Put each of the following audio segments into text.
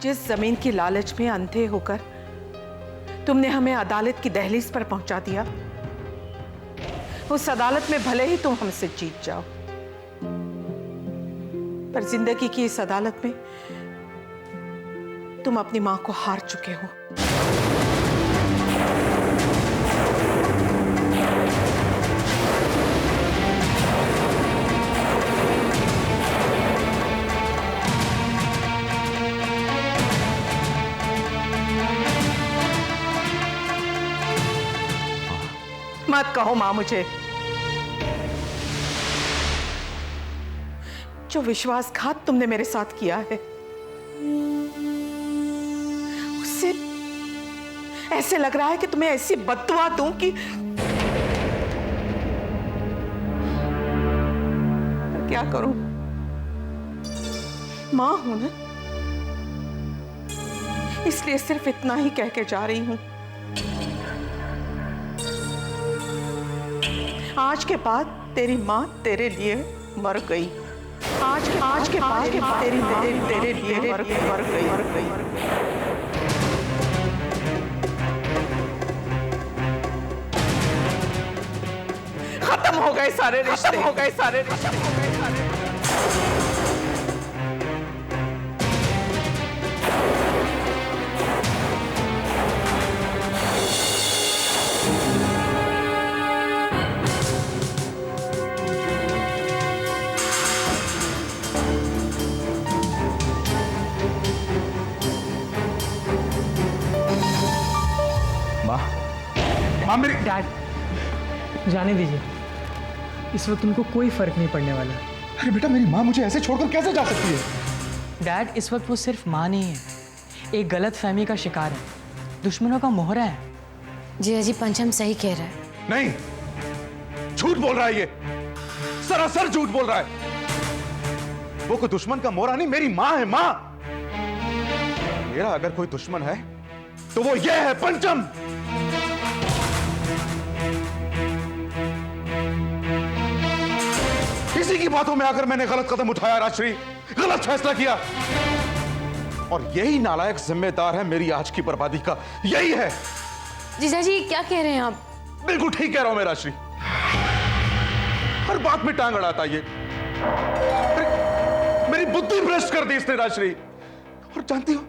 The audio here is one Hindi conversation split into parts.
जिस जमीन की लालच में अंधे होकर तुमने हमें अदालत की दहलीज पर पहुंचा दिया, उस अदालत में भले ही तुम हमसे जीत जाओ, पर जिंदगी की इस अदालत में तुम अपनी मां को हार चुके हो। मत कहो मां मुझे। जो विश्वासघात तुमने मेरे साथ किया है, उससे ऐसे लग रहा है कि तुम्हें ऐसी बद्दुआ दूं कि क्या करूं? मां हूं ना, इसलिए सिर्फ इतना ही कह के जा रही हूं। आज के बाद तेरी मां तेरे लिए मर गई। आज के बाद तेरी लिए मर गई। खत्म हो गए सारे रिश्ते। माँ मेरी। डैड, जाने दीजिए, इस वक्त उनको कोई फर्क नहीं पड़ने वाला। अरे बेटा, मेरी माँ मुझे ऐसे छोड़कर कैसे जा सकती है? डैड, इस वक्त वो सिर्फ माँ नहीं है, एक गलत फहमी का शिकार है, दुश्मनों का मोहरा है। जी अजी, पंचम सही कह रहा है। नहीं, झूठ बोल रहा है ये, सरासर झूठ बोल रहा है। वो कोई दुश्मन का मोहरा नहीं, मेरी माँ है। माँ, मेरा अगर कोई दुश्मन है तो वो ये है, पंचम। इसी की बातों में आकर मैंने गलत कदम उठाया राजश्री, गलत फैसला किया, और यही नालायक जिम्मेदार है मेरी आज की बर्बादी का, यही है। जीजा जी क्या कह रहे हैं आप? बिल्कुल ठीक कह रहा हूं मैं राजश्री, हर बात में टांग अड़ाता ये। मेरी बुद्धि भ्रष्ट कर दी इसने राजश्री, और जानती हो,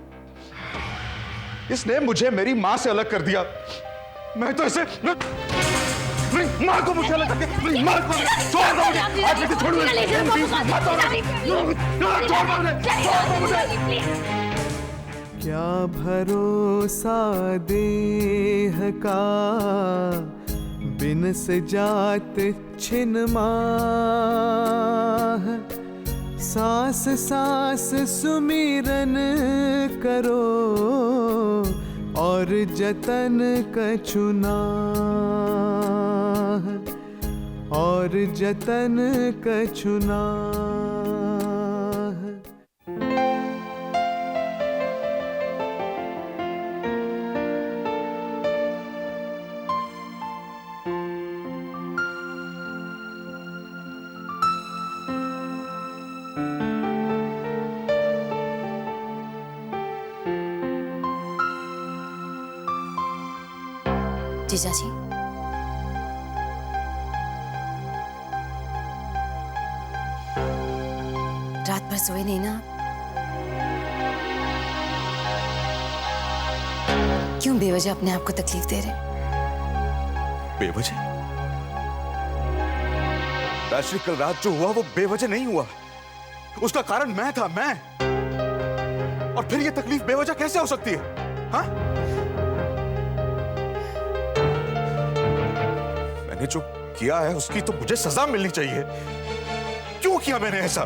इसने मुझे मेरी मां से अलग कर दिया। मैं तो इसे मेरी मां को मुझे अलग करके, मेरी मां को छोड़ दो मुझे, आज लेके छोड़ मुझे। क्या भरोसा देह का, बिन सजात छिन माह। सांस सांस सुमिरन करो, और जतन कछुना, और जतन कछुना। जीजा जी, रात भर सोए नहीं ना? क्यों बेवजह अपने आप को तकलीफ दे रहे? बेवजह? राजश्री, कल रात जो हुआ वो बेवजह नहीं हुआ, उसका कारण मैं था, मैं। और फिर ये तकलीफ बेवजह कैसे हो सकती है? हाँ, मैंने जो किया है उसकी तो मुझे सजा मिलनी चाहिए। क्यों किया मैंने ऐसा?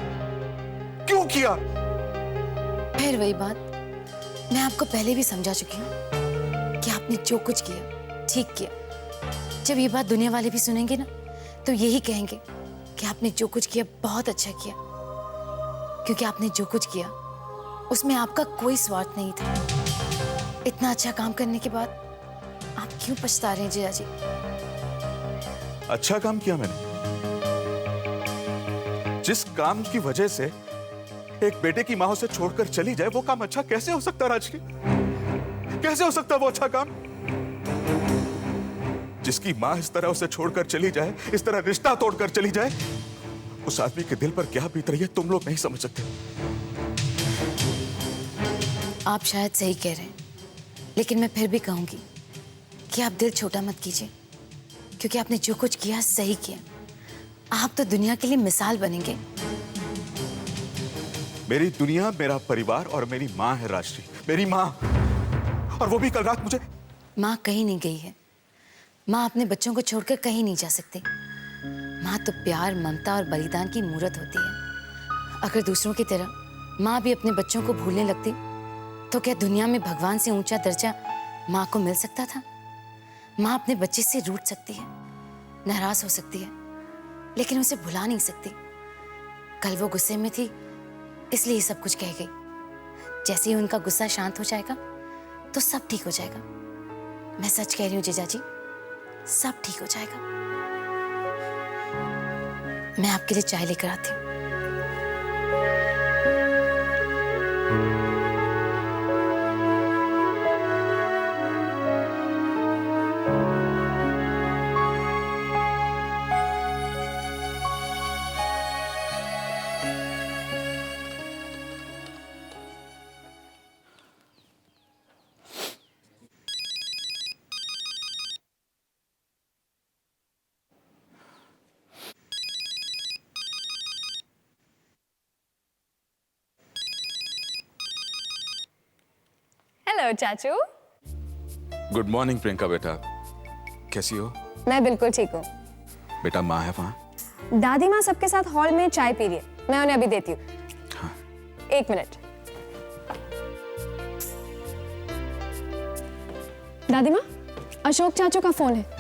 क्यों किया? फिर वही बात, मैं आपको पहले भी समझा चुकी हूँ कि आपने जो कुछ किया ठीक किया। जब ये बात दुनिया वाले भी सुनेंगे ना, तो यही कहेंगे कि आपने जो कुछ किया बहुत अच्छा किया, क्योंकि आपने जो कुछ किया उसमें आपका कोई स्वार्थ नहीं था। इतना अच्छा काम करने के बाद आप क्यों पछता रहे हैं जीजा जी? अच्छा काम किया मैंने, जिस काम की वजह से एक बेटे की मां उसे छोड़कर चली जाए, वो काम अच्छा कैसे हो सकता राजश्री? कैसे हो सकता वो अच्छा काम? जिसकी मां इस तरह उसे छोड़कर चली जाए, इस तरह रिश्ता तोड़कर चली जाए, उस आदमी के दिल पर क्या बीत रही है तुम लोग नहीं समझ सकते। आप शायद सही कह रहे हैं, लेकिन मैं फिर भी कहूंगी कि आप दिल छोटा मत कीजिए, क्योंकि आपने जो कुछ किया सही किया। आप तो दुनिया के लिए मिसाल बनेंगे। मेरी दुनिया, मेरा परिवार और मेरी माँ है राजश्री, मेरी माँ। और वो भी कल रात मुझे। माँ कहीं नहीं गई है। माँ अपने बच्चों को छोड़कर कहीं नहीं जा सकती। माँ तो प्यार, ममता और बलिदान की मूर्त होती है। अगर दूसरों की तरह माँ भी अपने बच्चों को भूलने लगती, तो क्या दुनिया में भगवान से ऊंचा दर्जा माँ को मिल सकता था? माँ अपने बच्चे से रूठ सकती है, नाराज हो सकती है, लेकिन उसे भुला नहीं सकती। कल वो गुस्से में थी, इसलिए ये सब कुछ कह गई। जैसे ही उनका गुस्सा शांत हो जाएगा तो सब ठीक हो जाएगा। मैं सच कह रही हूँ जीजा जी, सब ठीक हो जाएगा। मैं आपके लिए चाय लेकर आती हूँ। हेलो चाचू। गुड मॉर्निंग प्रियंका बेटा, कैसी हो? मैं बिल्कुल ठीक हूँ। बेटा माँ है वहाँ? दादी माँ सबके साथ हॉल में चाय पी रही है, मैं उन्हें अभी देती हूँ। हाँ। 1 मिनट। दादी माँ, अशोक चाचू का फोन है।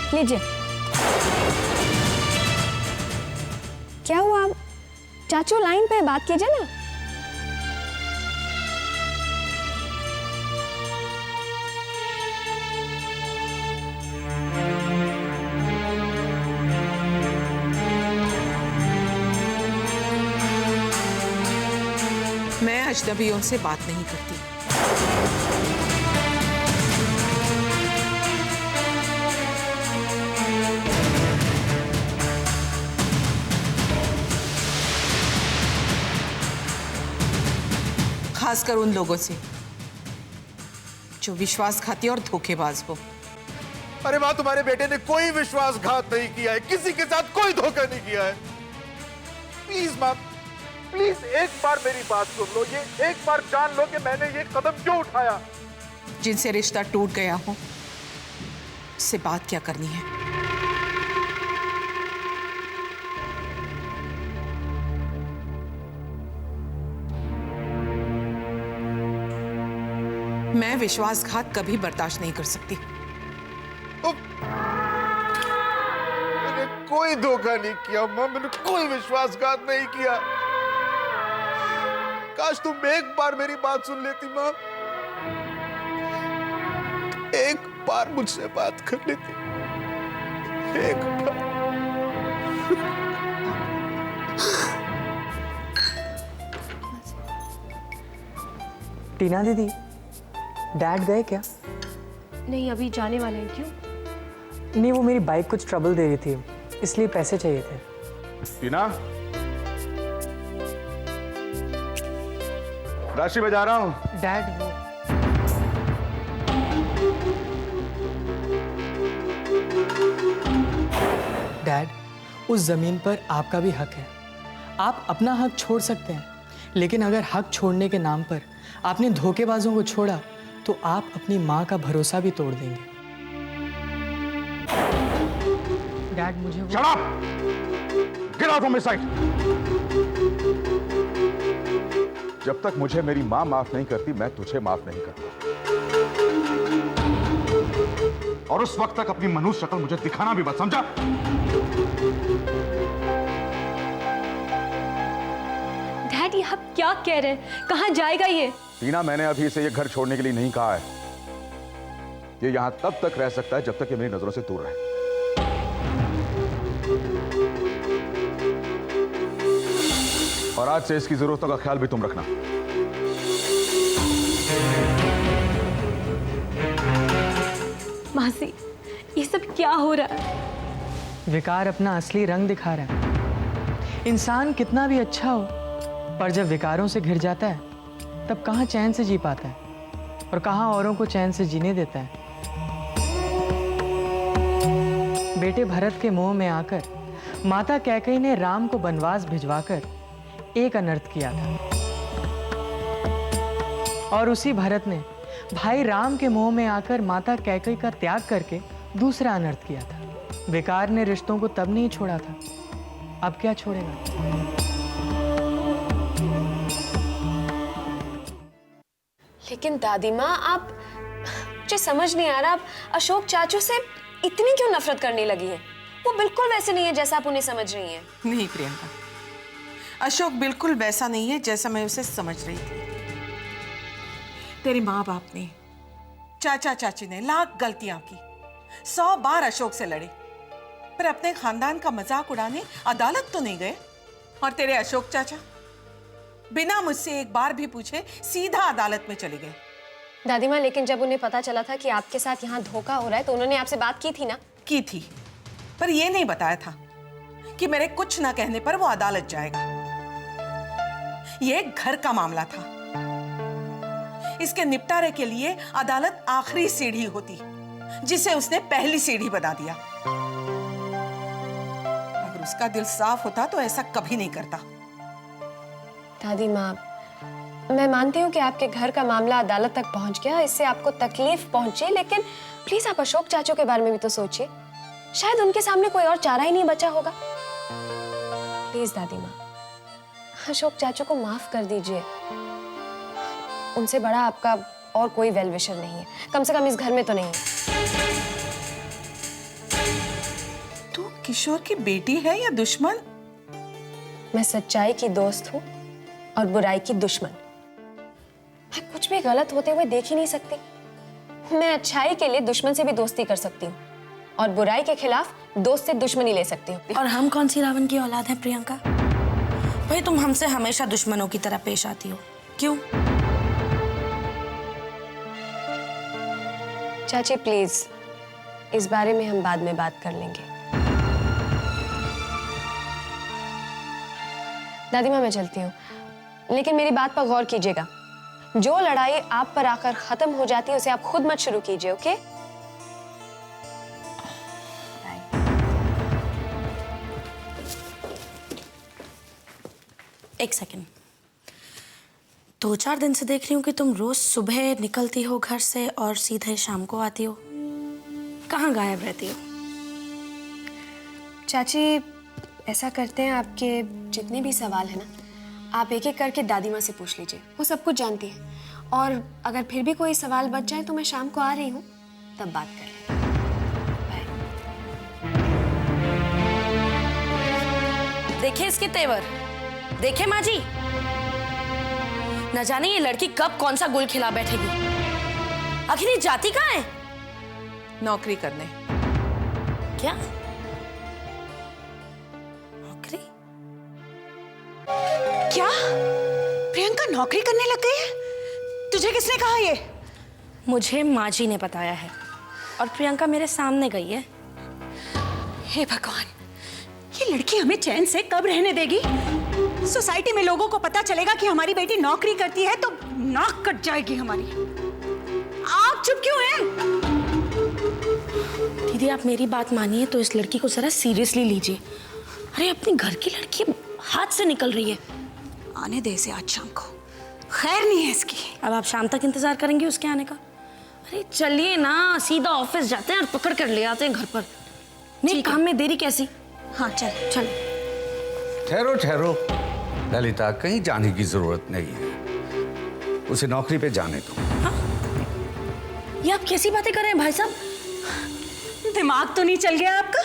लीजिए। क्या हुआ? चाचू लाइन पे बात कीजिए ना। मैं अजनबियों से बात नहीं करती। खासकर उन लोगों से जो विश्वासघाती और धोखेबाज हो। अरे माँ, तुम्हारे बेटे ने कोई विश्वासघात नहीं किया है, किसी के साथ कोई धोखा नहीं किया है। प्लीज माँ, प्लीज एक बार मेरी बात सुन लो। ये एक बार जान लो कि मैंने ये कदम क्यों उठाया। जिनसे रिश्ता टूट गया हो, उससे बात क्या करनी है? मैं विश्वासघात कभी बर्दाश्त नहीं कर सकती। मैंने कोई धोखा नहीं किया माँ, मैंने कोई विश्वासघात नहीं किया। काश तुम एक बार मेरी बात सुन लेती माँ, एक बार मुझसे बात कर लेती, एक बार। टीना दीदी, डैड गए क्या? नहीं, अभी जाने वाले हैं। क्यों? नहीं, वो मेरी बाइक कुछ ट्रबल दे रही थी, इसलिए पैसे चाहिए थे। टीना, राशि में जा रहा हूं। डैड वो डैड, उस जमीन पर आपका भी हक है। आप अपना हक छोड़ सकते हैं, लेकिन अगर हक छोड़ने के नाम पर आपने धोखेबाजों को छोड़ा तो आप अपनी माँ का भरोसा भी तोड़ देंगे। डैड मुझे वो... Shut up! Get out from my sight! जब तक मुझे मेरी माँ माफ नहीं करती, मैं तुझे माफ नहीं करता। और उस वक्त तक अपनी मनुष्य शक्ल मुझे दिखाना भी मत, समझा? आप क्या कह रहे हैं? कहाँ जाएगा ये? टीना, मैंने अभी इसे ये घर छोड़ने के लिए नहीं कहा है। ये यहां तब तक रह सकता है जब तक ये मेरी नजरों से दूर रहे। और आज से इसकी जरूरतों का ख्याल भी तुम रखना। मासी, ये सब क्या हो रहा है? विकार अपना असली रंग दिखा रहा है। इंसान कितना भी अच्छा हो, पर जब विकारों से घिर जाता है तब कहाँ चैन से जी पाता है और कहाँ औरों को चैन से जीने देता है। बेटे भरत के मोह में आकर माता कैकेयी ने राम को वनवास भिजवाकर एक अनर्थ किया था, और उसी भरत ने भाई राम के मोह में आकर माता कैकेयी का त्याग करके दूसरा अनर्थ किया था। विकार ने रिश्तों को तब नहीं छोड़ा था, अब क्या छोड़ेगा? लेकिन दादी माँ, आप, मुझे समझ नहीं आ रहा, आप अशोक चाचू से इतनी क्यों नफरत करने लगी है? वो बिल्कुल वैसे नहीं है जैसा आप उन्हें समझ रही हैं। नहीं प्रियंका, अशोक बिल्कुल वैसा नहीं है जैसा मैं उसे समझ रही थी। तेरे माँ बाप ने, चाचा चाची ने लाख गलतियां की, 100 बार अशोक से लड़े, पर अपने खानदान का मजाक उड़ाने अदालत तो नहीं गए। और तेरे अशोक चाचा बिना मुझसे एक बार भी पूछे सीधा अदालत में चले गए। दादी माँ, लेकिन जब उन्हें पता चला था कि आपके साथ यहाँ धोखा हो रहा है तो उन्होंने आपसे बात की थी ना? की थी, पर यह नहीं बताया था कि मेरे कुछ ना कहने पर वो अदालत जाएगा। यह घर का मामला था, इसके निपटारे के लिए अदालत आखिरी सीढ़ी होती, जिसे उसने पहली सीढ़ी बना दिया। अगर उसका दिल साफ होता तो ऐसा कभी नहीं करता। दादी माँ, मैं मानती हूँ कि आपके घर का मामला अदालत तक पहुँच गया, इससे आपको तकलीफ पहुँची, लेकिन प्लीज आप अशोक चाचू के बारे में भी तो सोचिए। शायद उनके सामने कोई और चारा ही नहीं बचा होगा। प्लीज दादी माँ, अशोक चाचू को माफ कर दीजिए। उनसे बड़ा आपका और कोई वेल विशर नहीं है, कम से कम इस घर में तो नहीं है। तू किशोर की बेटी है या दुश्मन? मैं सच्चाई की दोस्त हूँ और बुराई की दुश्मन। मैं कुछ भी गलत होते हुए देख ही नहीं सकती। मैं अच्छाई के लिए दुश्मन से भी दोस्ती कर सकती हूँ और बुराई के खिलाफ दोस्त से दुश्मनी ले सकती हूँ। और हम कौन सी रावण की औलाद हैं प्रियंका? भाई तुम हमसे हमेशा दुश्मनों की तरह पेश आती हो, क्यों? चाची प्लीज, इस बारे में हम बाद में बात कर लेंगे। दादी माँ, मैं चलती हूँ, लेकिन मेरी बात पर गौर कीजिएगा। जो लड़ाई आप पर आकर खत्म हो जाती है उसे आप खुद मत शुरू कीजिए, ओके? एक सेकंड, 2-4 दिन से देख रही हूँ कि तुम रोज सुबह निकलती हो घर से और सीधे शाम को आती हो। कहाँ गायब रहती हो? चाची, ऐसा करते हैं, आपके जितने भी सवाल है ना, आप एक एक करके दादी माँ से पूछ लीजिए, वो सब कुछ जानती है। और अगर फिर भी कोई सवाल बच जाए तो मैं शाम को आ रही हूँ, तब बात कर लेंगे। देखे इसके तेवर, देखे माँ जी, न जाने ये लड़की कब कौन सा गुल खिला बैठेगी। आखिर ये जाती कहाँ है? नौकरी करने। क्या नौकरी? क्या प्रियंका नौकरी करने लग गई है? तुझे किसने कहा ये? मुझे माँ जी ने बताया है और प्रियंका मेरे सामने गई है। हे भगवान, ये लड़की हमें चैन से कब रहने देगी? सोसाइटी में लोगों को पता चलेगा कि हमारी बेटी नौकरी करती है तो नाक कट जाएगी हमारी। आप चुप क्यों हैं? दीदी, आप मेरी बात मानिए तो इस लड़की को जरा सीरियसली लीजिए। अरे अपने घर की लड़की हाथ से निकल रही है। आने दे इसे आज शाम को, खैर नहीं है इसकी। अब आप शाम तक इंतजार करेंगे उसके आने का? अरे चलिए ना, सीधा ऑफिस जाते हैं और पकड़ कर ले आते हैं घर पर। नहीं, काम में देरी कैसी? हाँ चल चल। ठहरो ठहरो ललिता, कहीं जाने की जरूरत नहीं है, उसे नौकरी पे जाने दो। हाँ? ये आप कैसी बातें कर रहे हैं भाई साहब? दिमाग तो नहीं चल गया आपका?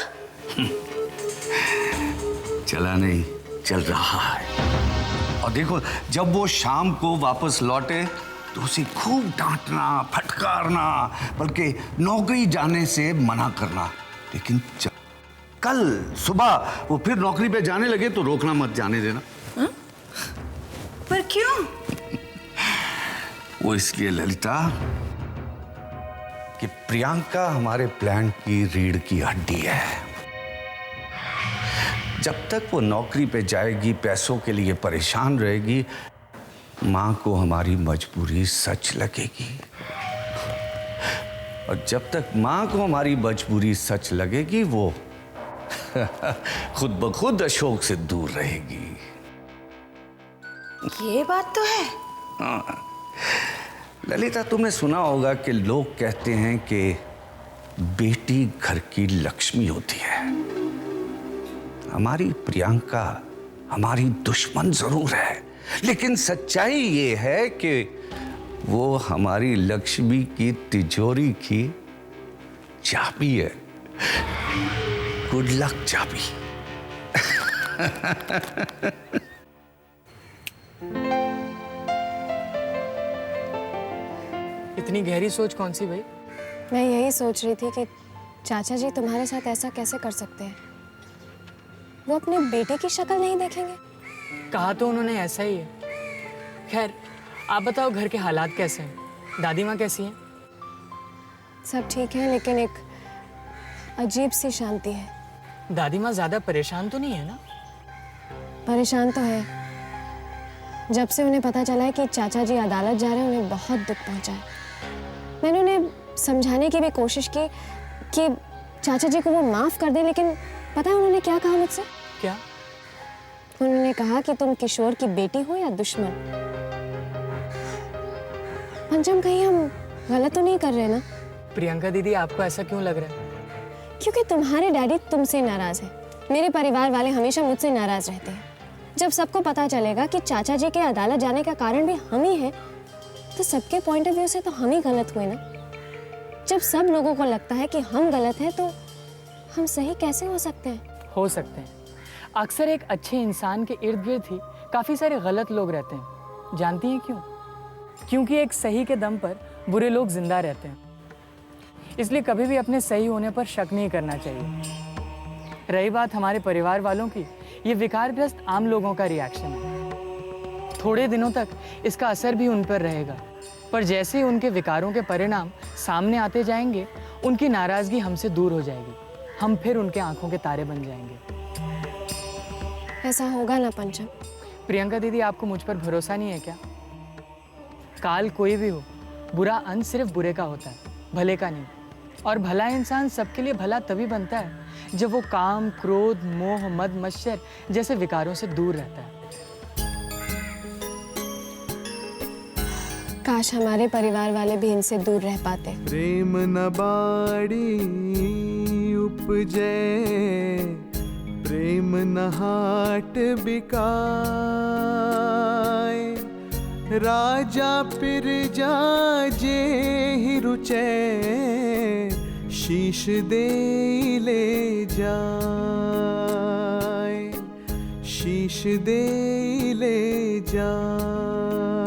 चला नहीं, चल रहा है। और देखो, जब वो शाम को वापस लौटे तो उसे खूब डांटना, फटकारना, बल्कि नौकरी जाने से मना करना। लेकिन कल सुबह वो फिर नौकरी पे जाने लगे तो रोकना मत, जाने देना। हा? पर क्यों? वो इसलिए ललिता कि प्रियंका हमारे प्लान की रीढ़ की हड्डी है। जब तक वो नौकरी पे जाएगी, पैसों के लिए परेशान रहेगी, मां को हमारी मजबूरी सच लगेगी। और जब तक मां को हमारी मजबूरी सच लगेगी, वो खुद ब खुद अशोक से दूर रहेगी। ये बात तो है। हाँ। ललिता, तुमने सुना होगा कि लोग कहते हैं कि बेटी घर की लक्ष्मी होती है। हमारी प्रियंका हमारी दुश्मन जरूर है, लेकिन सच्चाई ये है कि वो हमारी लक्ष्मी की तिजोरी की चाबी है। गुड लक चाबी। इतनी गहरी सोच कौन सी भाई? मैं यही सोच रही थी कि चाचा जी तुम्हारे साथ ऐसा कैसे कर सकते हैं। वो अपने बेटे की शक्ल नहीं देखेंगे? कहा तो उन्होंने ऐसा ही है। खैर, आप बताओ घर के हालात कैसे हैं? दादी माँ कैसी हैं? सब ठीक है, लेकिन एक अजीब सी शांति है। दादी माँ ज्यादा परेशान तो नहीं है ना? परेशान तो है। जब से उन्हें पता चला है कि चाचा जी अदालत जा रहे हैं, उन्हें बहुत दुख पहुंचा है। मैंने उन्हें समझाने की भी कोशिश की कि चाचा जी को वो माफ कर दे, लेकिन पता है उन्होंने क्या कहा मुझसे? क्या? उन्होंने कहा कि तुम किशोर की बेटी हो या दुश्मन। पंचम, कहीं हम गलत तो नहीं कर रहे ना? प्रियंका दीदी, आपको ऐसा क्यों लग रहा है? क्योंकि तुम्हारे डैडी तुमसे नाराज है, मेरे परिवार वाले हमेशा मुझसे नाराज रहते हैं। जब सबको पता चलेगा कि चाचा जी के अदालत जाने का कारण भी हम ही है, तो सबके पॉइंट ऑफ व्यू से तो हम ही गलत हुए ना। जब सब लोगों को लगता है कि हम गलत हैं, तो हम सही कैसे हो सकते हैं? हो सकते हैं। अक्सर एक अच्छे इंसान के इर्द गिर्द ही काफी सारे गलत लोग रहते हैं। जानती हैं क्यों? क्योंकि एक सही के दम पर बुरे लोग जिंदा रहते हैं। इसलिए कभी भी अपने सही होने पर शक नहीं करना चाहिए। रही बात हमारे परिवार वालों की, ये विकारग्रस्त आम लोगों का रिएक्शन है। थोड़े दिनों तक इसका असर भी उन पर रहेगा, पर जैसे ही उनके विकारों के परिणाम सामने आते जाएंगे, उनकी नाराजगी हमसे दूर हो जाएगी। हम फिर उनके आंखों के तारे बन जाएंगे। ऐसा होगा ना पंचम? प्रियंका दीदी, आपको मुझ पर भरोसा नहीं है क्या? काल कोई भी हो, बुरा अंत सिर्फ बुरे का होता है, भले का नहीं। और भला इंसान सबके लिए भला तभी बनता है जब वो काम, क्रोध, मोह, मद, मत्सर जैसे विकारों से दूर रहता है। काश हमारे परिवार वाले भी इनसे दूर रह पाते। प्रेम न बाड़ी उपजे, प्रेम न हाट बिकाए, राजा पिरजा जे ही रुचे, शीश दे ले जाए, शीश दे ले जाए।